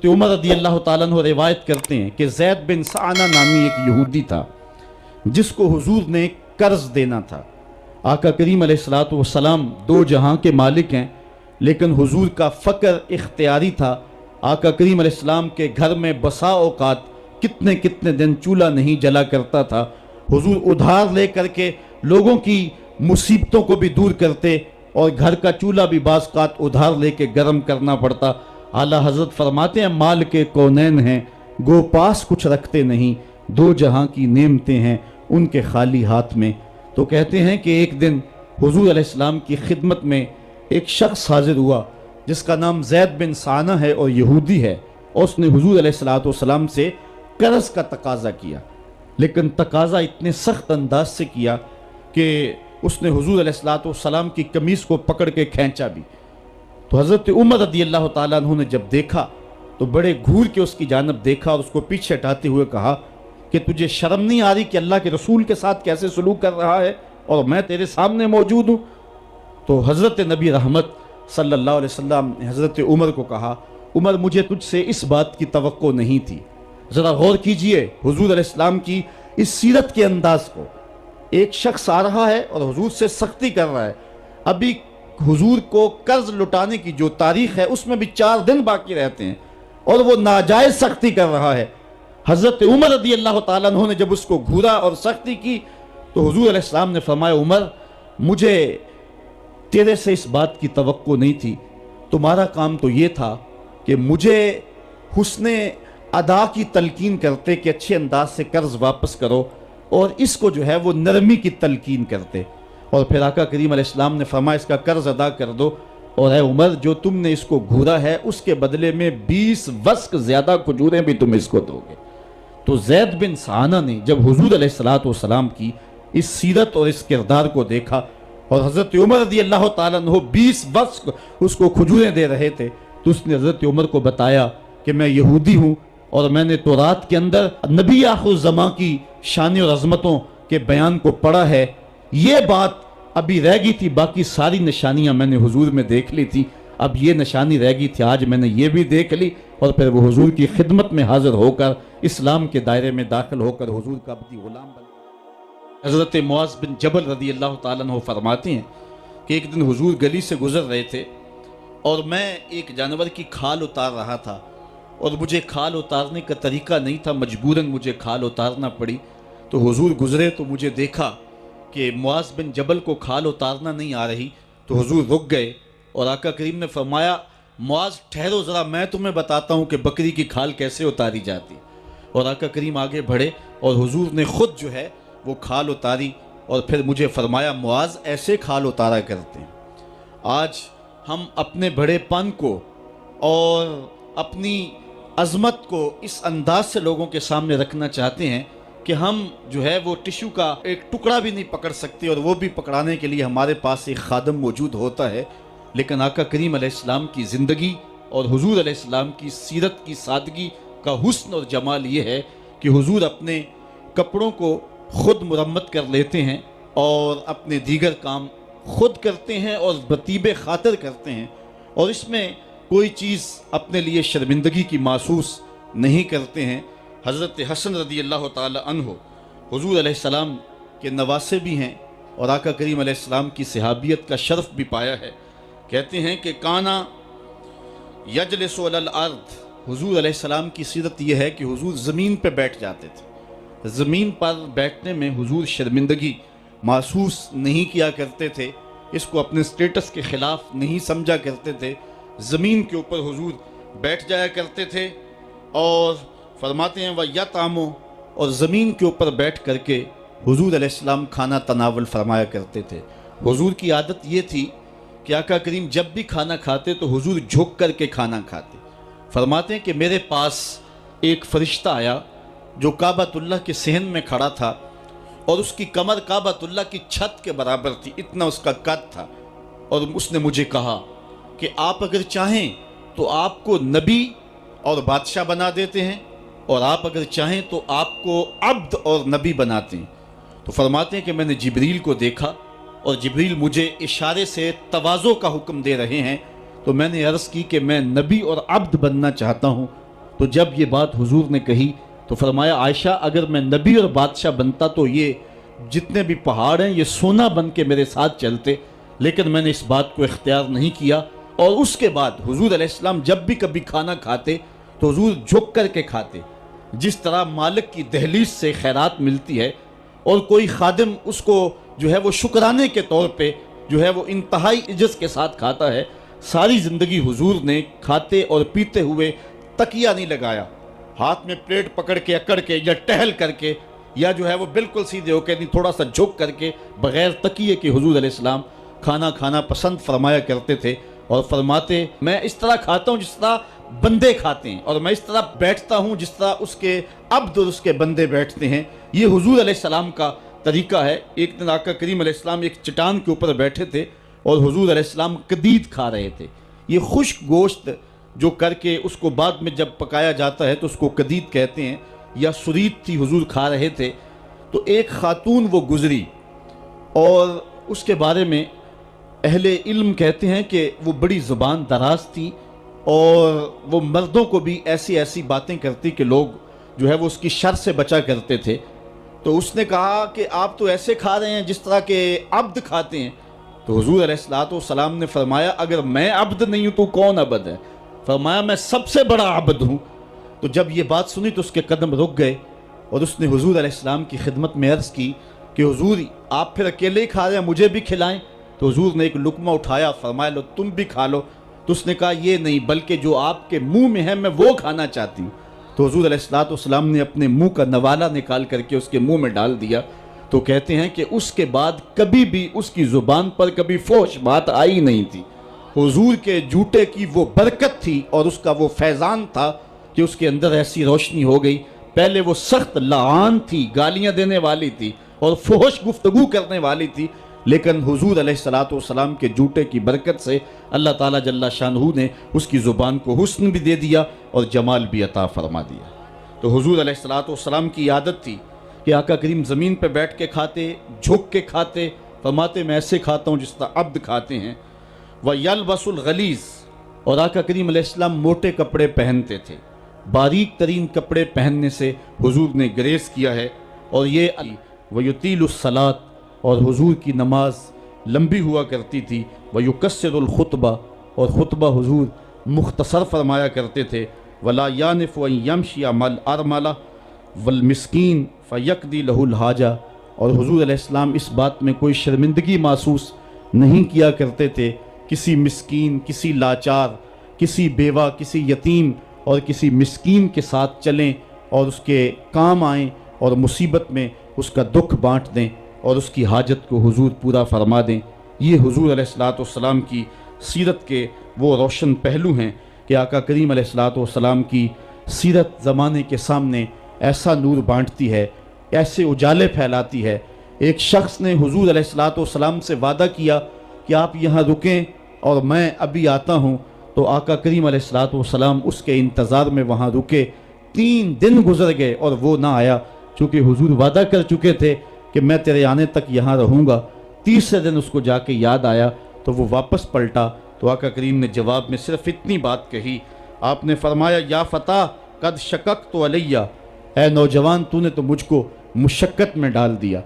حضرت عمر رضی اللہ تعالیٰ عنہ روایت کرتے ہیں کہ زید بن سعانہ نامی ایک یہودی تھا جس کو حضور نے قرض دینا تھا۔ آقا کریم علیہ الصلوۃ والسلام دو جہاں کے مالک ہیں، لیکن حضور کا فقر اختیاری تھا۔ آقا کریم علیہ السلام کے گھر میں بسا اوقات کتنے کتنے دن چولہا نہیں جلا کرتا تھا۔ حضور ادھار لے کر کے لوگوں کی مصیبتوں کو بھی دور کرتے، اور گھر کا چولہا بھی بعض اوقات ادھار لے کے گرم کرنا پڑتا۔ اعلیٰ حضرت فرماتے ہیں مال کے کونین ہیں، گو پاس کچھ رکھتے نہیں، دو جہاں کی نعمتیں ہیں ان کے خالی ہاتھ میں۔ تو کہتے ہیں کہ ایک دن حضور علیہ السلام کی خدمت میں ایک شخص حاضر ہوا جس کا نام زید بن سعانہ ہے اور یہودی ہے، اور اس نے حضور علیہ السلام سے قرض کا تقاضا کیا، لیکن تقاضا اتنے سخت انداز سے کیا کہ اس نے حضور علیہ السلام کی قمیص کو پکڑ کے کھینچا بھی۔ تو حضرت عمر رضی اللہ تعالیٰ عنہ نے جب دیکھا تو بڑے گھور کے اس کی جانب دیکھا اور اس کو پیچھے ہٹاتے ہوئے کہا کہ تجھے شرم نہیں آ رہی کہ اللہ کے رسول کے ساتھ کیسے سلوک کر رہا ہے اور میں تیرے سامنے موجود ہوں؟ تو حضرت نبی رحمت صلی اللہ علیہ وسلم نے حضرت عمر کو کہا، عمر مجھے تجھ سے اس بات کی توقع نہیں تھی۔ ذرا غور کیجئے حضور علیہ السلام کی اس سیرت کے انداز کو۔ ایک شخص آ رہا ہے اور حضور سے سختی کر رہا ہے، ابھی حضور کو قرض لٹانے کی جو تاریخ ہے اس میں بھی 4 دن باقی رہتے ہیں اور وہ ناجائز سختی کر رہا ہے۔ حضرت عمر رضی اللہ تعالیٰ عنہ نے جب اس کو گھورا اور سختی کی تو حضور علیہ السلام نے فرمایا، عمر مجھے تیرے سے اس بات کی توقع نہیں تھی، تمہارا کام تو یہ تھا کہ مجھے حسن ادا کی تلقین کرتے کہ اچھے انداز سے قرض واپس کرو، اور اس کو جو ہے وہ نرمی کی تلقین کرتے، اور پھر آقا کریم علیہ السلام نے فرمایا اس کا قرض ادا کر دو، اور اے عمر جو تم نے اس کو گھورا ہے اس کے بدلے میں 20 وسق زیادہ کھجوریں بھی تم اس کو دو گے۔ تو زید بن سعانہ نے جب حضور علیہ السلام کی اس سیرت اور اس کردار کو دیکھا، اور حضرت عمر رضی اللہ تعالیٰ عنہ 20 وسق اس کو کھجوریں دے رہے تھے، تو اس نے حضرت عمر کو بتایا کہ میں یہودی ہوں اور میں نے تورات کے اندر نبی آخر الزماں کی شان اور عظمتوں کے بیان کو پڑھا ہے، یہ بات ابھی رہ گئی تھی، باقی ساری نشانیاں میں نے حضور میں دیکھ لی تھی، اب یہ نشانی رہ گئی تھی، آج میں نے یہ بھی دیکھ لی، اور پھر وہ حضور کی خدمت میں حاضر ہو کر اسلام کے دائرے میں داخل ہو کر حضور کا عبدی غلام بن۔ حضرت معاذ بن جبل رضی اللہ تعالیٰ عنہ فرماتے ہیں کہ ایک دن حضور گلی سے گزر رہے تھے اور میں ایک جانور کی کھال اتار رہا تھا، اور مجھے کھال اتارنے کا طریقہ نہیں تھا، مجبوراً مجھے کھال اتارنا پڑی۔ تو حضور گزرے تو مجھے دیکھا کہ معاذ بن جبل کو کھال اتارنا نہیں آ رہی، تو حضور رک گئے اور آقا کریم نے فرمایا، معاذ ٹھہرو ذرا، میں تمہیں بتاتا ہوں کہ بکری کی کھال کیسے اتاری جاتی۔ اور آقا کریم آگے بڑھے اور حضور نے خود جو ہے وہ کھال اتاری، اور پھر مجھے فرمایا، معاذ ایسے کھال اتارا کرتے ہیں۔ آج ہم اپنے بڑے پن کو اور اپنی عظمت کو اس انداز سے لوگوں کے سامنے رکھنا چاہتے ہیں کہ ہم جو ہے وہ ٹشو کا ایک ٹکڑا بھی نہیں پکڑ سکتے، اور وہ بھی پکڑانے کے لیے ہمارے پاس ایک خادم موجود ہوتا ہے۔ لیکن آقا کریم علیہ السلام کی زندگی اور حضور علیہ السلام کی سیرت کی سادگی کا حسن اور جمال یہ ہے کہ حضور اپنے کپڑوں کو خود مرمت کر لیتے ہیں اور اپنے دیگر کام خود کرتے ہیں اور بطیب خاطر کرتے ہیں، اور اس میں کوئی چیز اپنے لیے شرمندگی کی محسوس نہیں کرتے ہیں۔ حضرت حسن رضی اللہ تعالی عنہ حضور علیہ السلام کے نواسے بھی ہیں اور آقا کریم علیہ السلام کی صحابیت کا شرف بھی پایا ہے۔ کہتے ہیں کہ کانا یجلس علی الارض، حضور علیہ السلام کی سیرت یہ ہے کہ حضور زمین پہ بیٹھ جاتے تھے۔ زمین پر بیٹھنے میں حضور شرمندگی محسوس نہیں کیا کرتے تھے، اس کو اپنے سٹیٹس کے خلاف نہیں سمجھا کرتے تھے۔ زمین کے اوپر حضور بیٹھ جایا کرتے تھے، اور فرماتے ہیں وَيَطْعَمُ، اور زمین کے اوپر بیٹھ کر کے حضور علیہ السلام کھانا تناول فرمایا کرتے تھے۔ حضور کی عادت یہ تھی کہ آقا کریم جب بھی کھانا کھاتے تو حضور جھک کر کے کھانا کھاتے۔ فرماتے ہیں کہ میرے پاس ایک فرشتہ آیا جو کعبۃ اللہ کے صحن میں کھڑا تھا، اور اس کی کمر کعبۃ اللہ کی چھت کے برابر تھی، اتنا اس کا قد تھا، اور اس نے مجھے کہا کہ آپ اگر چاہیں تو آپ کو نبی اور بادشاہ بنا دیتے ہیں، اور آپ اگر چاہیں تو آپ کو عبد اور نبی بناتے ہیں۔ تو فرماتے ہیں کہ میں نے جبریل کو دیکھا، اور جبریل مجھے اشارے سے تواضع کا حکم دے رہے ہیں، تو میں نے عرض کی کہ میں نبی اور عبد بننا چاہتا ہوں۔ تو جب یہ بات حضور نے کہی تو فرمایا عائشہ اگر میں نبی اور بادشاہ بنتا تو یہ جتنے بھی پہاڑ ہیں یہ سونا بن کے میرے ساتھ چلتے، لیکن میں نے اس بات کو اختیار نہیں کیا۔ اور اس کے بعد حضور علیہ السلام جب بھی کبھی کھانا کھاتے تو حضور جھک کر کے کھاتے، جس طرح مالک کی دہلیز سے خیرات ملتی ہے اور کوئی خادم اس کو جو ہے وہ شکرانے کے طور پہ جو ہے وہ انتہائی عجز کے ساتھ کھاتا ہے، ساری زندگی حضور نے کھاتے اور پیتے ہوئے تکیہ نہیں لگایا، ہاتھ میں پلیٹ پکڑ کے اکڑ کے یا ٹہل کر کے یا جو ہے وہ بالکل سیدھے ہو کے نہیں، تھوڑا سا جھک کر کے بغیر تکیے کے حضور علیہ السلام کھانا پسند فرمایا کرتے تھے، اور فرماتے میں اس طرح کھاتا ہوں جس طرح بندے کھاتے ہیں، اور میں اس طرح بیٹھتا ہوں جس طرح اس کے عبد اور اس کے بندے بیٹھتے ہیں۔ یہ حضور علیہ السلام کا طریقہ ہے۔ ایک دن آقا کریم علیہ السلام ایک چٹان کے اوپر بیٹھے تھے اور حضور علیہ السلام قدید کھا رہے تھے۔ یہ خشک گوشت جو کر کے اس کو بعد میں جب پکایا جاتا ہے تو اس کو قدید کہتے ہیں، یا سرید تھی، حضور کھا رہے تھے تو ایک خاتون وہ گزری، اور اس کے بارے میں اہل علم کہتے ہیں کہ وہ بڑی زبان دراز تھی اور وہ مردوں کو بھی ایسی ایسی باتیں کرتی کہ لوگ جو ہے وہ اس کی شر سے بچا کرتے تھے۔ تو اس نے کہا کہ آپ تو ایسے کھا رہے ہیں جس طرح کے عبد کھاتے ہیں۔ تو حضور علیہ السلام نے فرمایا اگر میں عبد نہیں ہوں تو کون عبد ہے؟ فرمایا میں سب سے بڑا عبد ہوں۔ تو جب یہ بات سنی تو اس کے قدم رک گئے اور اس نے حضور علیہ السلام کی خدمت میں عرض کی کہ حضور آپ پھر اکیلے ہی کھا رہے ہیں، مجھے بھی کھلائیں۔ تو حضور نے ایک لقمہ اٹھایا، فرمایا لو تم بھی کھا لو۔ تو اس نے کہا یہ نہیں، بلکہ جو آپ کے منہ میں ہے میں وہ کھانا چاہتی ہوں۔ تو حضور علیہ السلام نے اپنے منہ کا نوالا نکال کر کے اس کے منہ میں ڈال دیا۔ تو کہتے ہیں کہ اس کے بعد کبھی بھی اس کی زبان پر کبھی فحش بات آئی نہیں تھی۔ حضور کے جوتے کی وہ برکت تھی اور اس کا وہ فیضان تھا کہ اس کے اندر ایسی روشنی ہو گئی۔ پہلے وہ سخت لعان تھی، گالیاں دینے والی تھی اور فحش گفتگو کرنے والی تھی، لیکن حضور علیہ السلام کے جوتے کی برکت سے اللہ تعالیٰ جل شانہ نے اس کی زبان کو حسن بھی دے دیا اور جمال بھی عطا فرما دیا۔ تو حضور علیہ السلام کی عادت تھی کہ آقا کریم زمین پہ بیٹھ کے کھاتے، جھک کے کھاتے، فرماتے میں ایسے کھاتا ہوں جس طرح عبد کھاتے ہیں۔ وَيَلْبَسُ الْغَلِيظ، اور آقا کریم علیہ السلام موٹے کپڑے پہنتے تھے، باریک ترین کپڑے پہننے سے حضور نے گریز کیا ہے۔ اور یہ وَيُطِيلُ الصَّلَاةَ، اور حضور کی نماز لمبی ہوا کرتی تھی۔ وَيُكَسِّرُ الْخُطْبَةَ، اور خطبہ حضور مختصر فرمایا کرتے تھے۔ وَلَا يَانِفُ أَن يَمْشِيَ مَعَ الْأَرْمَلَةِ وَالْمِسْكِينِ فَيَقْضِي لَهُ الْحَاجَةَ، اور حضور علیہ السلام اس بات میں کوئی شرمندگی محسوس نہیں کیا کرتے تھے کسی مسکین، کسی لاچار، کسی بیوہ، کسی یتیم اور کسی مسکین کے ساتھ چلیں اور اس کے کام آئیں اور مصیبت میں اس کا دکھ بانٹ دیں اور اس کی حاجت کو حضور پورا فرما دیں۔ یہ حضور علیہ السلام کی سیرت کے وہ روشن پہلو ہیں کہ آقا کریم علیہ السلام کی سیرت زمانے کے سامنے ایسا نور بانٹتی ہے، ایسے اجالے پھیلاتی ہے۔ ایک شخص نے حضور علیہ السلام سے وعدہ کیا کہ آپ یہاں رکیں اور میں ابھی آتا ہوں، تو آقا کریم علیہ السلام اس کے انتظار میں وہاں رکے۔ 3 دن گزر گئے اور وہ نہ آیا، چونکہ حضور وعدہ کر چکے تھے کہ میں تیرے آنے تک یہاں رہوں گا۔ تیسرے دن اس کو جا کے یاد آیا تو وہ واپس پلٹا، تو آقا کریم نے جواب میں صرف اتنی بات کہی، آپ نے فرمایا یا فتیٰ قد شککت علیہ، اے نوجوان تو نے تو مجھ کو مشقت میں ڈال دیا۔